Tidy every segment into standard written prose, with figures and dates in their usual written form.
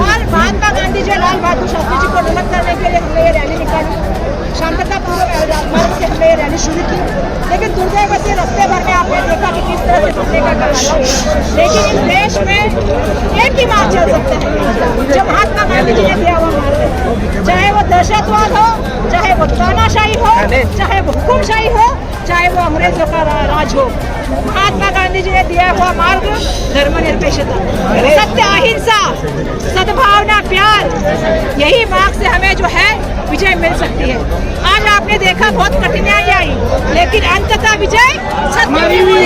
और महात्मा गांधी जी लाल बहादुर शास्त्री जी को नमन करने के लिए ये रैली निकाली, शांततापूर्वक मार्ग से हमने ये रैली शुरू की। लेकिन दुर्दैवती रास्ते भर में आपने देखा कि किस तरह से टूटने का कारण। लेकिन इस देश में एक ही मार्ग चल सकता है जो महात्मा गांधी जी ने दिया हुआ मार्ग है, चाहे वो दहशतवाद हो, चाहे वो तानाशाही हो, चाहे वो हुकुमशाही हो, चाहे वो अंग्रेजों का राज हो। महात्मा गांधी जी ने दिया हुआ मार्ग धर्मनिरपेक्षता, सत्य, अहिंसा, सद्भावना, प्यार, यही मार्ग से हमें जो है विजय मिल सकती है। आज आपने देखा बहुत कठिनाई आई, लेकिन अंततः विजय सत्य की हुई।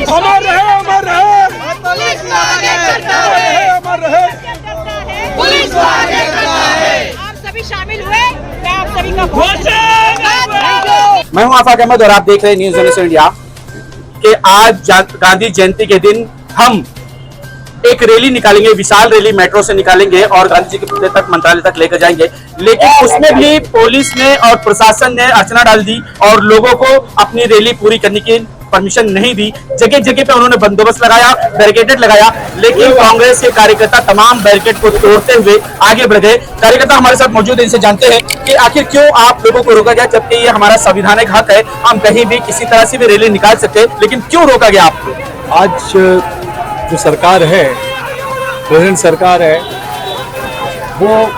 अमर रहे, अमर रहे, पुलिस को आगे करता है, अमर रहे, पुलिस को आगे करता है। आप सभी शामिल हुए, मैं आप सभी का बहुत धन्यवाद। मैं हूं आफाक अहमद और आप देख रहे हैं न्यूज़ 18 इंडिया। कि आज गांधी जयंती के दिन हम एक रैली निकालेंगे, विशाल रैली मेट्रो से निकालेंगे और गांधी जी के पुतले तक, मंत्रालय तक लेकर जाएंगे। लेकिन उसमें भी पुलिस ने और प्रशासन ने अड़चना डाल दी और लोगों को अपनी रैली पूरी करने की परमिशन नहीं दी। जगह जगह पे उन्होंने बंदोबस्त लगाया, बैरिकेड लगाया, लेकिन कांग्रेस के कार्यकर्ता तमाम बैरिकेड को तोड़ते हुए आगे बढ़ गए। कार्यकर्ता हमारे साथ मौजूद है, इनसे जानते हैं कि आखिर क्यों आप लोगों को रोका गया, जबकि ये हमारा संवैधानिक हक है, हम कहीं भी किसी तरह से भी रैली निकाल सकते हैं, लेकिन क्यों रोका गया आपको? आज जो सरकार है, प्रेजेंट सरकार है, वो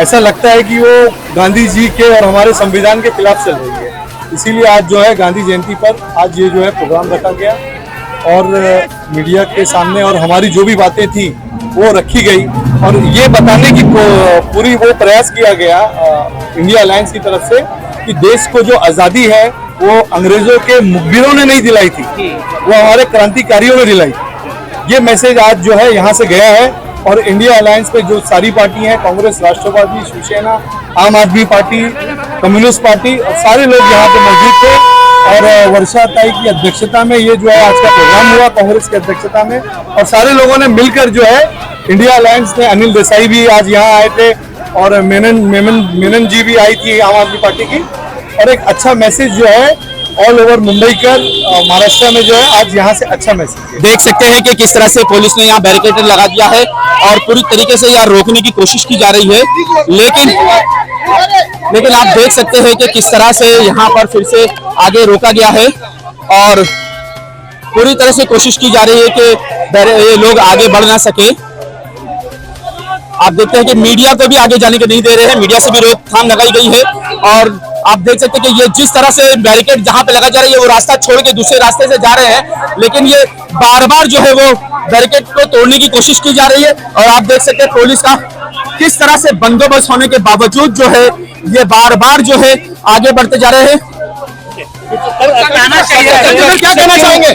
ऐसा लगता है कि वो गांधी जी के और हमारे संविधान के खिलाफ चल रही है। इसीलिए आज जो है गांधी जयंती पर आज ये जो है प्रोग्राम रखा गया और मीडिया के सामने और हमारी जो भी बातें थी वो रखी गई और ये बताने की पूरी वो प्रयास किया गया इंडिया अलायंस की तरफ से कि देश को जो आज़ादी है वो अंग्रेजों के मुखबिरों ने नहीं दिलाई थी, वो हमारे क्रांतिकारियों ने दिलाई। ये मैसेज आज जो है यहाँ से गया है और इंडिया अलायंस में जो सारी पार्टी हैं, कांग्रेस, राष्ट्रवादी, शिवसेना, आम आदमी पार्टी, कम्युनिस्ट पार्टी और सारे लोग यहाँ पे मौजूद थे और वर्षा ताई की अध्यक्षता में ये जो है आज का प्रोग्राम हुआ, कांग्रेस की अध्यक्षता में, और सारे लोगों ने मिलकर जो है इंडिया अलायंस ने, अनिल देसाई भी आज यहाँ आए थे और मेनन जी भी आई थी आम आदमी पार्टी की, और एक अच्छा मैसेज जो है ऑल ओवर मुंबई कर महाराष्ट्र में जो है आज यहाँ से अच्छा मैसेज देख सकते हैं कि किस तरह से पुलिस ने यहाँ बैरिकेड लगा दिया है और पूरी तरीके से यहाँ रोकने की कोशिश की जा रही है। लेकिन आप देख सकते हैं कि किस तरह से यहाँ पर फिर से आगे रोका गया है और पूरी तरह से कोशिश की जा रही है कि ये लोग आगे बढ़ ना सके। आप देखते हैं कि मीडिया को भी आगे जाने के नहीं दे रहे हैं, मीडिया से भी रोकथाम लगाई गई है और आप देख सकते हैं कि ये जिस तरह से बैरिकेड जहां पे लगा जा रही है वो रास्ता छोड़ के दूसरे रास्ते से जा रहे हैं, लेकिन ये बार बार जो है वो बैरिकेड को तोड़ने की कोशिश की जा रही है और आप देख सकते हैं पुलिस का किस तरह से बंदोबस्त होने के बावजूद जो है ये बार बार जो है आगे बढ़ते जा रहे हैं। क्या कहना चाहेंगे?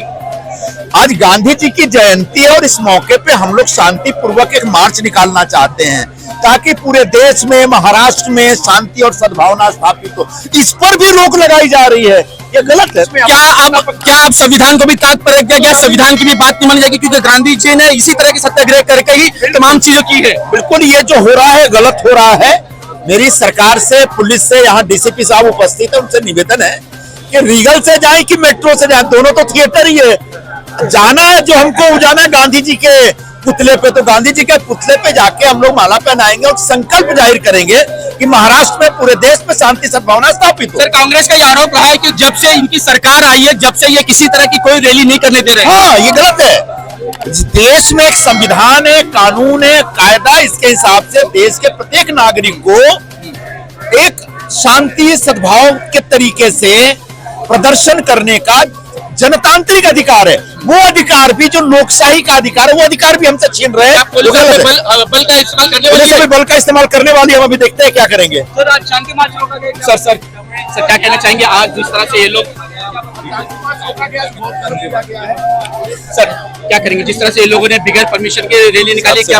आज गांधी जी की जयंती है और इस मौके पे हम लोग शांति पूर्वक एक मार्च निकालना चाहते हैं ताकि पूरे देश में, महाराष्ट्र में शांति और सद्भावना स्थापित हो। इस पर भी रोक लगाई जा रही है, ये गलत है। क्या आप संविधान को भी ताक पर रख दिया, संविधान की भी बात नहीं मानी जाएगी? क्योंकि गांधी जी ने इसी तरह के सत्याग्रह करके ही तमाम चीजों की है। बिल्कुल, ये जो हो रहा है गलत हो रहा है। मेरी सरकार से, पुलिस से, यहाँ डीसीपी साहब उपस्थित है, उनसे निवेदन है कि रीगल से जाए कि मेट्रो से जाए, दोनों तो थिएटर ही है। जाना है जो हमको जाना है गांधी जी के पुतले पे, तो गांधी जी के पुतले पे जाके हम लोग माला पहनाएंगे और संकल्प जाहिर करेंगे कि महाराष्ट्र में, पूरे देश में शांति सद्भावना स्थापित हो। सर, कांग्रेस का ये आरोप रहा है कि जब से इनकी सरकार आई है, जब से ये किसी तरह की कोई रैली नहीं करने दे रहे हैं। हाँ, ये गलत है। देश में एक संविधान है, कानून है, कायदा, इसके हिसाब से देश के प्रत्येक नागरिक को एक शांति सद्भाव के तरीके से प्रदर्शन करने का जनतांत्रिक अधिकार है। वो अधिकार भी, जो लोकशाही का अधिकार है, वो अधिकार भी हमसे छीन रहे हैं। बल का इस्तेमाल करने वाली बल का इस्तेमाल करने वाली, हम अभी देखते हैं क्या करेंगे। सर, आज शांति मार्च रोका गया। सर क्या कहना चाहेंगे आज जिस तरह से ये लोग, सर क्या करेंगे जिस तरह से ये लोगों ने बगैर परमिशन के रैली निकाली? क्या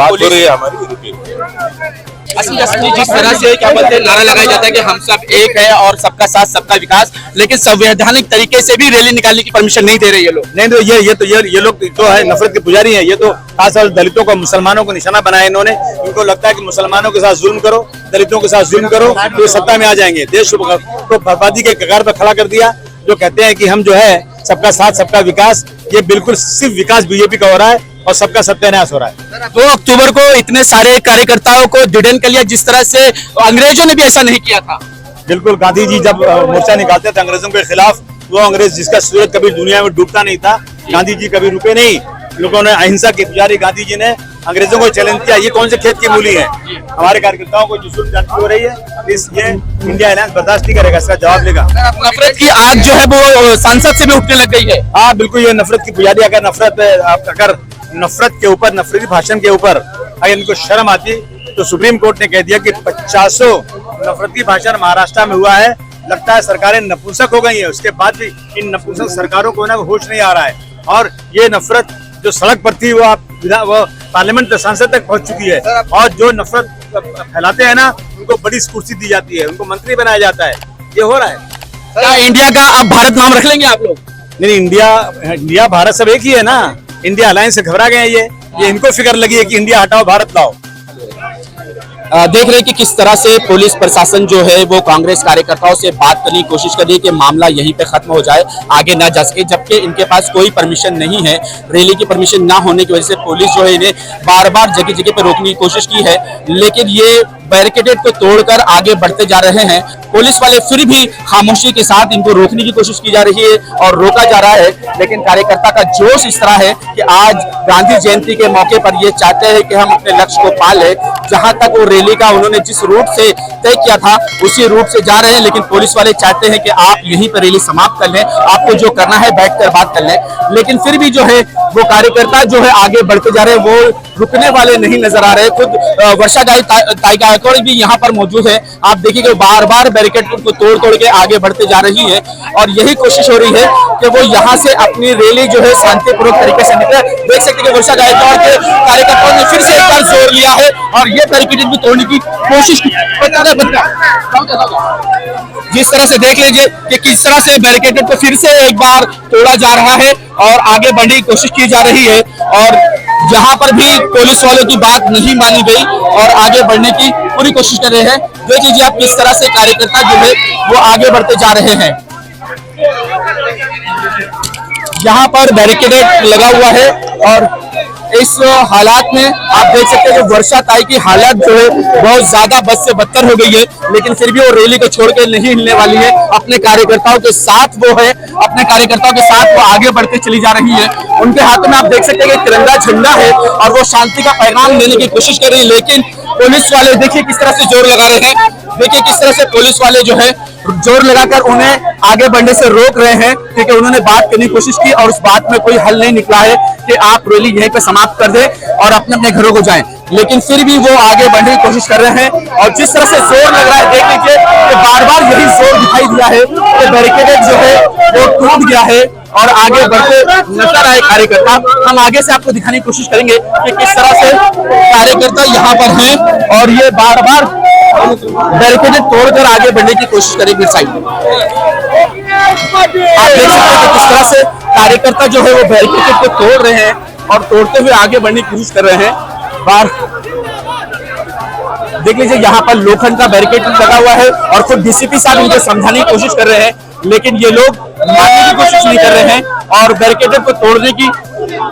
असली जिस तरह से क्या बोलते हैं, नारा लगाया जाता है कि हम सब एक है और सबका साथ सबका विकास, लेकिन संवैधानिक तरीके से भी रैली निकालने की परमिशन नहीं दे रहे ये लोग। नहीं तो ये लोग तो है नफरत के पुजारी हैं। ये तो खासतौर दलितों को, मुसलमानों को निशाना बनाया इन्होंने। इनको लगता है कि मुसलमानों के साथ जुल्म करो, दलितों के साथ जुल्म करो तो ये सत्ता में आ जाएंगे। देश को बर्बादी के कगार पर खड़ा कर दिया। जो कहते हैं कि हम जो है सबका साथ सबका विकास, ये बिल्कुल सिर्फ विकास बीजेपी का हो रहा है और सबका सत्यानाश हो रहा है। 2 अक्टूबर को इतने सारे कार्यकर्ताओं को डिटेन कर लिया, जिस तरह से अंग्रेजों ने भी ऐसा नहीं किया था। बिल्कुल, गांधी जी जब मोर्चा निकालते थे अंग्रेजों के खिलाफ, वो अंग्रेज जिसका सूरज कभी दुनिया में डूबता नहीं था, गांधी जी कभी रुके नहीं। लोगों ने अहिंसा के पुजारी गांधी जी ने अंग्रेजों को चैलेंज किया। ये कौन से खेत की मूली है? हमारे कार्यकर्ताओं को जो जुल्म जानती हो रही है, ये इंडिया अलायंस बर्दाश्त नहीं करेगा, इसका जवाब देगा। नफरत की आग जो है वो संसद से भी उठने लग गई है। हाँ बिल्कुल, ये नफरत की पुजारी, अगर नफरत के ऊपर, नफरती भाषण के ऊपर अगर इनको शर्म आती तो सुप्रीम कोर्ट ने कह दिया कि 50 नफरती भाषण महाराष्ट्र में हुआ है। लगता है सरकारें नपुंसक हो गई है। उसके बाद भी इन नपुंसक सरकारों को ना होश नहीं आ रहा है और ये नफरत जो सड़क पर थी वो पार्लियामेंट संसद तक पहुंच चुकी है। और जो नफरत फैलाते हैं ना, उनको बड़ी कुर्सी दी जाती है, उनको मंत्री बनाया जाता है। ये हो रहा है। क्या इंडिया का अब भारत नाम रख लेंगे आप लोग? नहीं, इंडिया भारत सब एक ही है ना। इंडिया अलायंस से घबरा गए हैं ये इनको फिक्र लगी है कि इंडिया हटाओ भारत लाओ। देख रहे हैं कि किस तरह से पुलिस प्रशासन जो है वो कांग्रेस कार्यकर्ताओं से बात करने की कोशिश कर रही है कि मामला यहीं पे खत्म हो जाए, आगे ना जा सके, जबकि इनके पास कोई परमिशन नहीं है। रैली की परमिशन ना होने की वजह से पुलिस जो है इन्हें बार बार जगह जगह पे रोकने की कोशिश की है, लेकिन ये बैरिकेड को तोड़कर आगे बढ़ते जा रहे हैं। पुलिस वाले फिर भी खामोशी के साथ इनको रोकने की कोशिश की जा रही है और रोका जा रहा है, लेकिन कार्यकर्ता का जोश इस तरह है कि आज गांधी जयंती के मौके पर ये चाहते हैं कि हम अपने लक्ष्य को पा लें। जहां तक वो रैली का उन्होंने जिस रूट से तय किया था उसी रूट से जा रहे हैं, लेकिन पुलिस वाले चाहते हैं कि आप यहीं पर रैली समाप्त कर लें, आपको जो करना है बैठकर बात कर लें। लेकिन फिर भी जो है वो कार्यकर्ता जो है आगे बढ़ते जा रहे हैं, वो रुकने वाले नहीं नजर आ रहे। खुद वर्षा गायकवाड़ भी यहाँ पर मौजूद है। आप देखिए बार बार बैरिकेड को तोड़ के आगे बढ़ते जा रही है और यही कोशिश हो रही है कि वो यहाँ से अपनी रैली जो है शांतिपूर्वक तरीके से निकले। देख सकते हैं कि वर्षा गायकवाड़ के कार्यकर्ताओं ने फिर से एक बार जोर लिया है और ये बैरिकेड भी तोड़ने की कोशिश की। जिस तरह से देख लीजिए कि किस तरह से बैरिकेड को फिर से एक बार तोड़ा जा रहा है और आगे बढ़ने की कोशिश की जा रही है, और जहां पर भी पुलिस वालों की बात नहीं मानी गई और आगे बढ़ने की पूरी कोशिश कर रहे हैं। देख लीजिए आप किस तरह से कार्यकर्ता जो है वो आगे बढ़ते जा रहे हैं। यहाँ पर बैरिकेड लगा हुआ है और इस हालात में आप देख सकते हैं कि वर्षा ताई की हालत जो है बहुत ज्यादा बद से बदतर हो गई है, लेकिन फिर भी वो रैली को छोड़ के नहीं हिलने वाली है। अपने कार्यकर्ताओं के साथ वो है, अपने कार्यकर्ताओं के साथ वो आगे बढ़ते चली जा रही है। उनके हाथों में आप देख सकते हैं कि तिरंगा झंडा है और वो शांति का पैगाम देने की कोशिश कर रही है, लेकिन पुलिस वाले देखिए किस तरह से जोर लगा रहे हैं। देखिए किस तरह से पुलिस वाले जो है जोर लगाकर उन्हें आगे बढ़ने से रोक रहे हैं, क्योंकि उन्होंने बात करने की कोशिश की और उस बात में कोई हल नहीं निकला है कि आप रैली यहीं पे समाप्त कर दें और अपने अपने घरों को जाएं। लेकिन फिर भी वो आगे बढ़ने की कोशिश कर रहे हैं और जिस तरह से जोर लग रहा है देख लीजिए कि बार बार यही जोर दिखाई दिया है कि बैरिकेड जो है वो टूट गया है और आगे बढ़ते नजर आए कार्यकर्ता। हम आगे से आपको दिखाने की कोशिश करेंगे कि किस तरह से कार्यकर्ता यहाँ पर हैं और ये बार बार बैरिकेड तोड़कर आगे बढ़ने की कोशिश करेंगे। साइड आप देख सकते हैं कि किस तरह से कार्यकर्ता जो है वो बैरिकेड को तोड़ रहे हैं और तोड़ते हुए आगे बढ़ने की कोशिश कर रहे हैं। बार देख लीजिए यहाँ पर लोखंड का बैरिकेड लगा हुआ है और खुद डीसीपी साहब इनको समझाने की कोशिश कर रहे हैं, लेकिन ये लोग मानने की कोशिश नहीं कर रहे हैं और बैरिकेड को तोड़ने की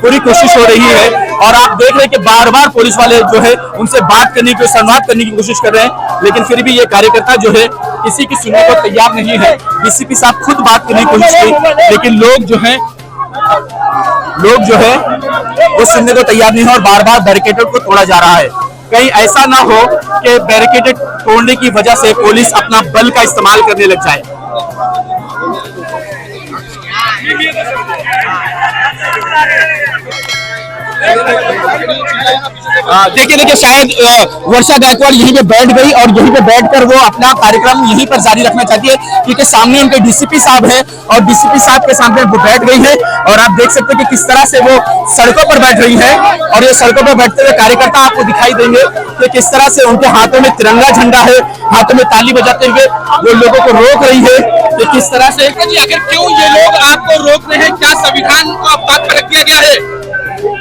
पूरी कोशिश हो रही है। और आप देख रहे हैं कि बार बार पुलिस वाले जो है उनसे बात करने की, संवाद करने की कोशिश कर रहे हैं, लेकिन फिर भी ये कार्यकर्ता जो है किसी की सुनने को तैयार नहीं है। डीसीपी साहब खुद बात करने की कोशिश की, लेकिन लोग जो है वो सुनने को तैयार नहीं है और बार बार बैरिकेड को तोड़ा जा रहा है। कहीं ऐसा ना हो कि बैरिकेड तोड़ने की वजह से पुलिस अपना बल का इस्तेमाल करने लग जाए। देखिए शायद वर्षा गायकवाड़ यहीं पे बैठ गई और यहीं पे बैठकर वो अपना कार्यक्रम यहीं पर जारी रखना चाहती है, क्योंकि सामने उनके डीसीपी साहब हैं और डीसीपी साहब के सामने वो बैठ गई है। और आप देख सकते हैं कि किस तरह से वो सड़कों पर बैठ रही है और ये सड़कों पर बैठते हुए कार्यकर्ता आपको दिखाई देंगे कि किस तरह से उनके हाथों में तिरंगा झंडा है, हाथों में ताली बजाते हुए वो लोगों को रोक रही है कि किस तरह से। आखिर क्यों ये लोग आपको रोक रहे हैं? क्या संविधान को अब ताक पर रख दिया गया है?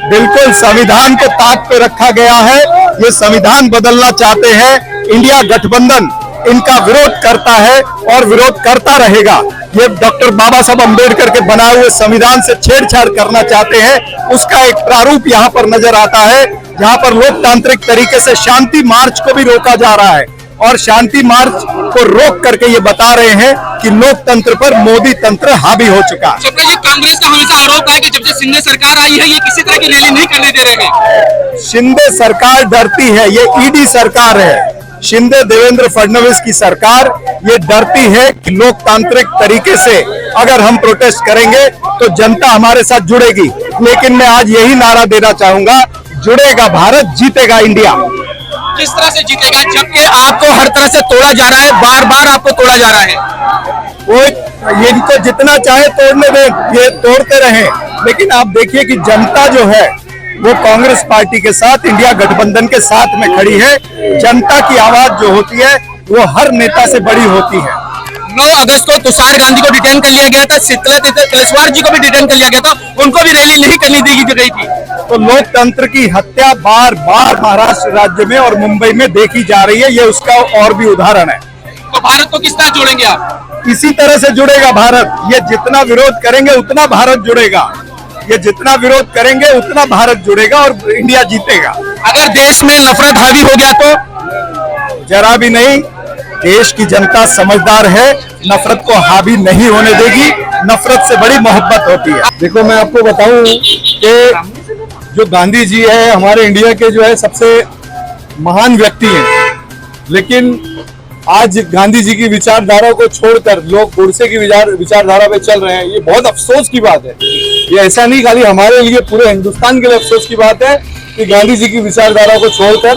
बिल्कुल संविधान को ताक पे रखा गया है। ये संविधान बदलना चाहते हैं, इंडिया गठबंधन इनका विरोध करता है और विरोध करता रहेगा। ये डॉक्टर बाबा साहब अम्बेडकर के बनाए हुए संविधान से छेड़छाड़ करना चाहते हैं, उसका एक प्रारूप यहाँ पर नजर आता है, जहाँ पर लोकतांत्रिक तरीके से शांति मार्च को भी रोका जा रहा है और शांति मार्च को रोक करके ये बता रहे हैं कि लोकतंत्र पर मोदी तंत्र हावी हो चुका है। जबकि ये कांग्रेस का हमेशा आरोप है कि जब से शिंदे सरकार आई है ये किसी तरह की रैली नहीं करने दे रहे हैं। शिंदे सरकार डरती है, ये ईडी सरकार है, शिंदे देवेंद्र फडणवीस की सरकार ये डरती है कि लोकतांत्रिक तरीके से अगर हम प्रोटेस्ट करेंगे तो जनता हमारे साथ जुड़ेगी। लेकिन मैं आज यही नारा देना चाहूंगा, जुड़ेगा भारत, जीतेगा इंडिया। किस तरह से जीतेगा जबकि आपको हर तरह से तोड़ा जा रहा है, बार बार आपको तोड़ा जा रहा है? वो इनको जितना चाहे तोड़ने दें, ये तोड़ते रहें, लेकिन आप देखिए कि जनता जो है वो कांग्रेस पार्टी के साथ, इंडिया गठबंधन के साथ में खड़ी है। जनता की आवाज जो होती है वो हर नेता से बड़ी होती है। 9 अगस्त को तुषार गांधी को डिटेन कर लिया गया था, शीतला तिलस्वार जी को भी डिटेन कर लिया गया था, उनको भी रैली नहीं करने दी गई थी। तो लोकतंत्र की हत्या बार बार महाराष्ट्र राज्य में और मुंबई में देखी जा रही है, ये उसका और भी उदाहरण है। तो भारत को किस तरह जोड़ेंगे आप? इसी तरह से जुड़ेगा भारत। ये जितना विरोध करेंगे उतना भारत जुड़ेगा, ये जितना विरोध करेंगे उतना भारत जुड़ेगा और इंडिया जीतेगा। अगर देश में नफरत हावी हो गया तो? जरा भी नहीं, देश की जनता समझदार है, नफरत को हावी नहीं होने देगी। नफरत से बड़ी मोहब्बत होती है। देखो मैं आपको बताऊं कि जो गांधी जी है हमारे इंडिया के जो है सबसे महान व्यक्ति हैं, लेकिन आज गांधी जी की विचारधारा को छोड़कर लोग गोडसे की विचारधारा पे चल रहे हैं। ये बहुत अफसोस की बात है। ये ऐसा नहीं खाली हमारे लिए, पूरे हिंदुस्तान के लिए अफसोस की बात है कि गांधी जी की विचारधारा को छोड़कर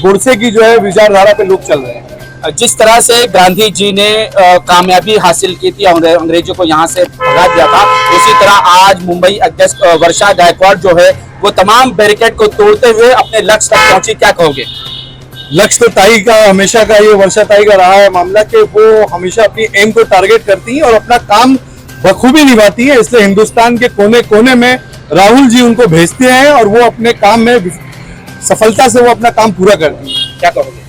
गोडसे की जो है विचारधारा पे लोग चल रहे हैं। जिस तरह से गांधी जी ने कामयाबी हासिल की थी, अंग्रेजों को यहाँ से भगा दिया था, उसी तरह आज मुंबई अध्यक्ष वर्षा गायकवाड़ जो है वो तमाम बैरिकेड को तोड़ते हुए अपने लक्ष्य तक पहुंची। क्या कहोगे? लक्ष्य तो ताई का हमेशा का, ये वर्षा ताई का रहा है मामला कि वो हमेशा अपनी एम को टारगेट करती हैं और अपना काम बखूबी निभाती है। इसलिए हिंदुस्तान के कोने कोने में राहुल जी उनको भेजते हैं और वो अपने काम में सफलता से वो अपना काम पूरा करती है। क्या कहोगे?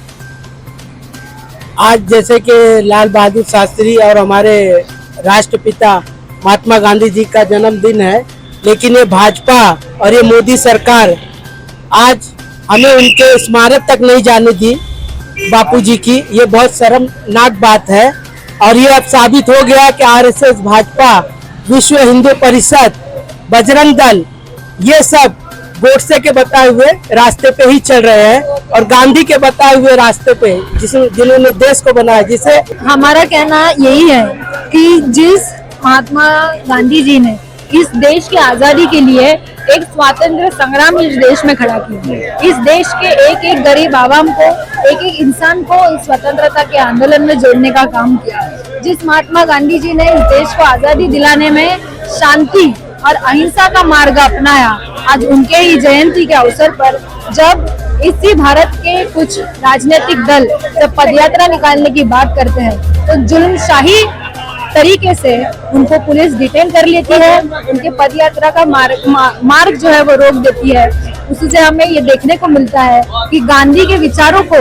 आज जैसे कि लाल बहादुर शास्त्री और हमारे राष्ट्रपिता महात्मा गांधी जी का जन्मदिन है, लेकिन ये भाजपा और ये मोदी सरकार आज हमें उनके स्मारक तक नहीं जाने दी बापूजी की। ये बहुत शर्मनाक बात है और ये अब साबित हो गया कि आरएसएस, भाजपा, विश्व हिंदू परिषद, बजरंग दल, ये सब गोडसे के बताए हुए रास्ते पे ही चल रहे हैं और गांधी के बताए हुए रास्ते पे जिन्होंने देश को बनाया। जिसे हमारा कहना यही है कि जिस महात्मा गांधी जी ने इस देश की आजादी के लिए एक स्वातंत्र संग्राम इस देश में खड़ा किया। इस देश के एक एक गरीब आवाम को, एक एक इंसान को इस स्वतंत्रता के आंदोलन में जोड़ने का काम किया। जिस महात्मा गांधी जी ने इस देश को आजादी दिलाने में शांति और अहिंसा का मार्ग अपनाया, आज उनके ही जयंती के अवसर पर जब इसी भारत के कुछ राजनीतिक दल जब पदयात्रा निकालने की बात करते हैं तो जुल्मशाही तरीके से उनको पुलिस डिटेन कर लेती है, उनके पदयात्रा का मार्ग जो है वो रोक देती है। उसी से हमें ये देखने को मिलता है कि गांधी के विचारों को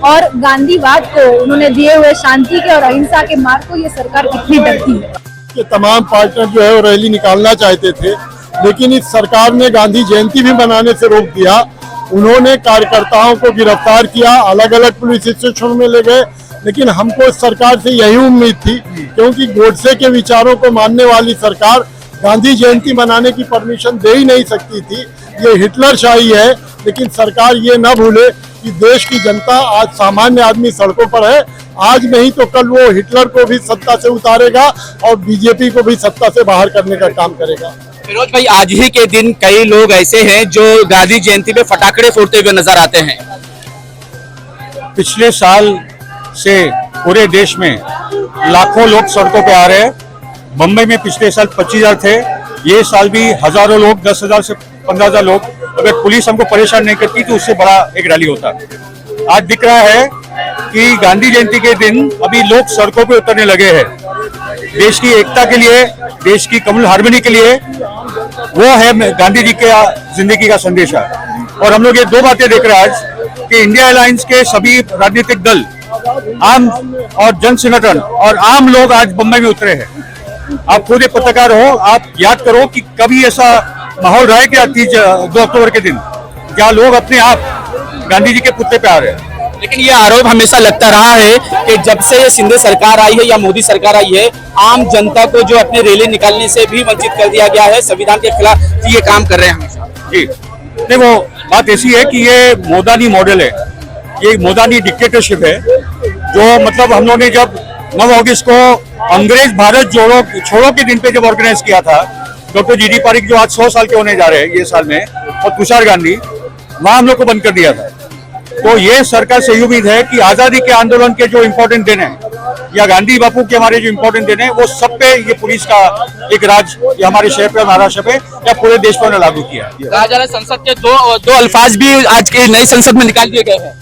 और गांधीवाद को, उन्होंने दिए हुए शांति के और अहिंसा के मार्ग को ये सरकार कितनी डरती है। कि तमाम पार्टनर जो है वो रैली निकालना चाहते थे, लेकिन इस सरकार ने गांधी जयंती भी मनाने से रोक दिया। उन्होंने कार्यकर्ताओं को गिरफ्तार किया, अलग अलग पुलिस स्टेशन में ले गए। लेकिन हमको इस सरकार से यही उम्मीद थी, क्योंकि गोडसे के विचारों को मानने वाली सरकार गांधी जयंती मनाने की परमिशन दे ही नहीं सकती थी। ये हिटलर शाही है। लेकिन सरकार ये न भूले कि देश की जनता, आज सामान्य आदमी सड़कों पर है। आज नहीं तो कल वो हिटलर को भी सत्ता से उतारेगा और बीजेपी को भी सत्ता से बाहर करने का काम करेगा। फिरोज भाई, आज ही के दिन कई लोग ऐसे हैं जो गांधी जयंती पे फटाकड़े फोड़ते हुए नजर आते हैं। पिछले साल से पूरे देश में लाखों लोग सड़कों पे आ रहे हैं। मुंबई में पिछले साल 25,000 थे, ये साल भी हजारों लोग, 10,000 से 15,000 लोग। अगर पुलिस हमको परेशान नहीं करती तो उससे बड़ा एक रैली होता। आज दिख रहा है कि गांधी जयंती के दिन अभी लोग सड़कों पे उतरने लगे हैं। देश की एकता के लिए, देश की कम्युनल हार्मनी के लिए, वो है गांधी जी के जिंदगी का संदेश है। और हम लोग ये दो बातें देख रहे हैं आज कि इंडिया अलायंस के सभी राजनीतिक दल, आम और जन संगठन और आम लोग आज बम्बई में उतरे हैं। आप खुद एक पत्रकार हो, आप याद करो कि कभी ऐसा माहौल रहा है क्या 2 अक्टूबर के दिन, क्या लोग अपने आप गांधी जी के पुतले पे आ रहे हैं। लेकिन ये आरोप हमेशा लगता रहा है कि जब से ये शिंदे सरकार आई है या मोदी सरकार आई है, आम जनता को जो अपने रैली निकालने से भी वंचित कर दिया गया है। संविधान के खिलाफ ये काम कर रहे हैं हमेशा। जी नहीं, वो बात ऐसी है कि ये मोदानी मॉडल है, ये मोदानी डिक्टेटरशिप है। जो मतलब हम लोगों ने जब 9 अगस्त को अंग्रेज भारत छोड़ो के दिन पे जब ऑर्गेनाइज किया था, डॉक्टर जी.डी. पारिक जो आज 100 साल के होने जा रहे हैं ये साल में, और तुषार गांधी, वहां हम लोग को बंद कर दिया था। तो ये सरकार से उम्मीद है कि आजादी के आंदोलन के जो इम्पोर्टेंट दिन है या गांधी बापू के हमारे जो इम्पोर्टेंट दिन है, वो सब पे ये पुलिस का एक राज या हमारे शहर पे, महाराष्ट्र पे या पूरे देश पर लागू किया। कहा जा रहा है संसद के दो अल्फाज भी आज के नई संसद में निकाल दिए गए हैं।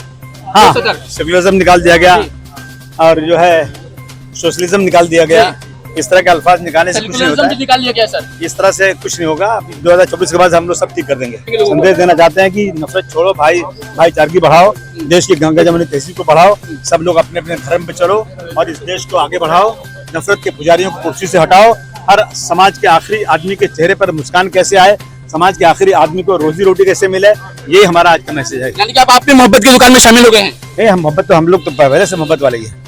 हाँ, सेक्युलरिज्म निकाल दिया गया और जो है सोशलिज्म निकाल दिया गया। इस तरह के अल्फाज निकालने से कुछ नहीं होता है। निकाल लिया गया सर, इस तरह से कुछ नहीं होगा। 2024 के बाद हम लोग सब ठीक कर देंगे। संदेश देना चाहते हैं कि नफरत छोड़ो, भाईचारगी बढ़ाओ, देश की गंगा जमुनी तहजीब को बढ़ाओ, सब लोग अपने अपने धर्म पे चलो और इस देश को आगे बढ़ाओ। नफरत के पुजारियों को कुर्सी से हटाओ। हर समाज के आखिरी आदमी के चेहरे पर मुस्कान कैसे आए, समाज के आखिरी आदमी को रोजी रोटी कैसे मिले, ये हमारा आज का मैसेज है। यानी कि आप अपनी मोहब्बत की दुकान में शामिल हो गए हैं। हम मोहब्बत तो हम लोग तो पहले से मोहब्बत वाले ही है।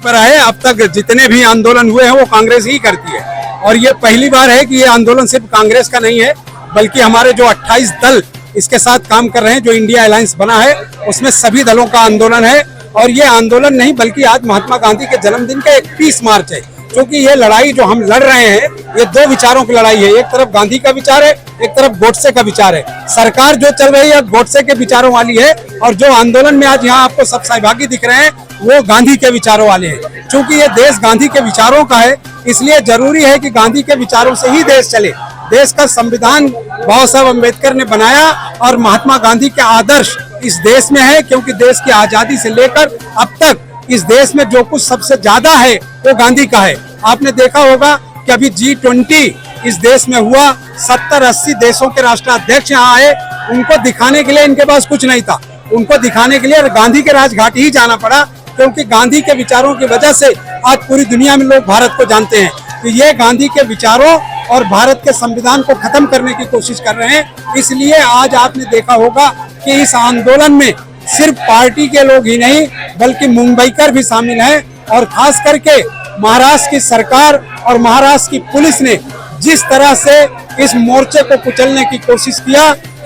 पर है, अब तक जितने भी आंदोलन हुए हैं वो कांग्रेस ही करती है। और ये पहली बार है कि ये आंदोलन सिर्फ कांग्रेस का नहीं है, बल्कि हमारे जो 28 दल इसके साथ काम कर रहे हैं, जो इंडिया अलायंस बना है, उसमें सभी दलों का आंदोलन है। और ये आंदोलन नहीं बल्कि आज महात्मा गांधी के जन्मदिन का एक पीस मार्च है, क्योंकि ये लड़ाई जो हम लड़ रहे हैं ये दो विचारों की लड़ाई है। एक तरफ गांधी का विचार है, एक तरफ गोडसे का विचार है। सरकार जो चल रही है गोडसे के विचारों वाली है, और जो आंदोलन में आज यहाँ आपको सब सहभागी दिख रहे हैं वो गांधी के विचारों वाले हैं। क्योंकि ये देश गांधी के विचारों का है, इसलिए जरूरी है कि गांधी के विचारों से ही देश चले। देश का संविधान बाबा साहब अम्बेडकर ने बनाया और महात्मा गांधी के आदर्श इस देश में है, क्योंकि देश की आजादी से लेकर अब तक इस देश में जो कुछ सबसे ज्यादा है वो गांधी का है। आपने देखा होगा कि अभी G20 इस देश में हुआ, 70-80 देशों के राष्ट्राध्यक्ष यहाँ आए। उनको दिखाने के लिए इनके पास कुछ नहीं था, उनको दिखाने के लिए गांधी के राजघाट ही जाना पड़ा, क्योंकि गांधी के विचारों की वजह से आज पूरी दुनिया में लोग भारत को जानते हैं। तो ये गांधी के विचारों और भारत के संविधान को खत्म करने की कोशिश कर रहे हैं। इसलिए आज आपने देखा होगा कि इस आंदोलन में सिर्फ पार्टी के लोग ही नहीं बल्कि मुंबईकर भी शामिल हैं, और खास करके महाराष्ट्र की सरकार और महाराष्ट्र की पुलिस ने जिस तरह से इस मोर्चे को कुचलने की कोशिश किया,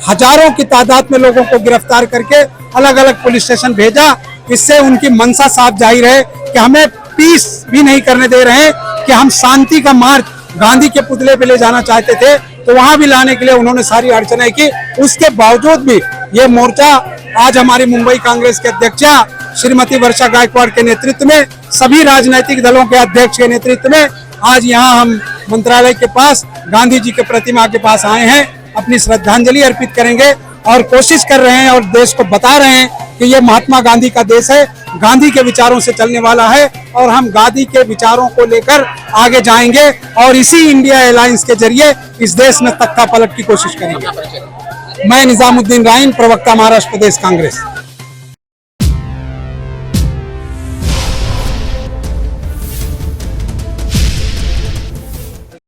हजारों की तादाद में लोगों को गिरफ्तार करके अलग अलग पुलिस स्टेशन भेजा। इससे उनकी मंशा साफ जाहिर है कि हमें पीस भी नहीं करने दे रहे हैं, कि हम शांति का मार्ग गांधी के पुतले पे ले जाना चाहते थे, तो वहां भी लाने के लिए उन्होंने सारी अड़चनें की। उसके बावजूद भी ये मोर्चा आज हमारी मुंबई कांग्रेस के अध्यक्षा श्रीमती वर्षा गायकवाड़ के नेतृत्व में, सभी राजनीतिक दलों के अध्यक्ष के नेतृत्व में आज यहाँ हम मंत्रालय के पास गांधी जी के प्रतिमा के पास आए हैं, अपनी श्रद्धांजलि अर्पित करेंगे और कोशिश कर रहे हैं और देश को बता रहे हैं कि ये महात्मा गांधी का देश है, गांधी के विचारों से चलने वाला है और हम गांधी के विचारों को लेकर आगे जाएंगे और इसी इंडिया अलायंस के जरिए इस देश में तख्ता पलट की कोशिश करेंगे। मैं निजामुद्दीन राइन, प्रवक्ता महाराष्ट्र प्रदेश कांग्रेस।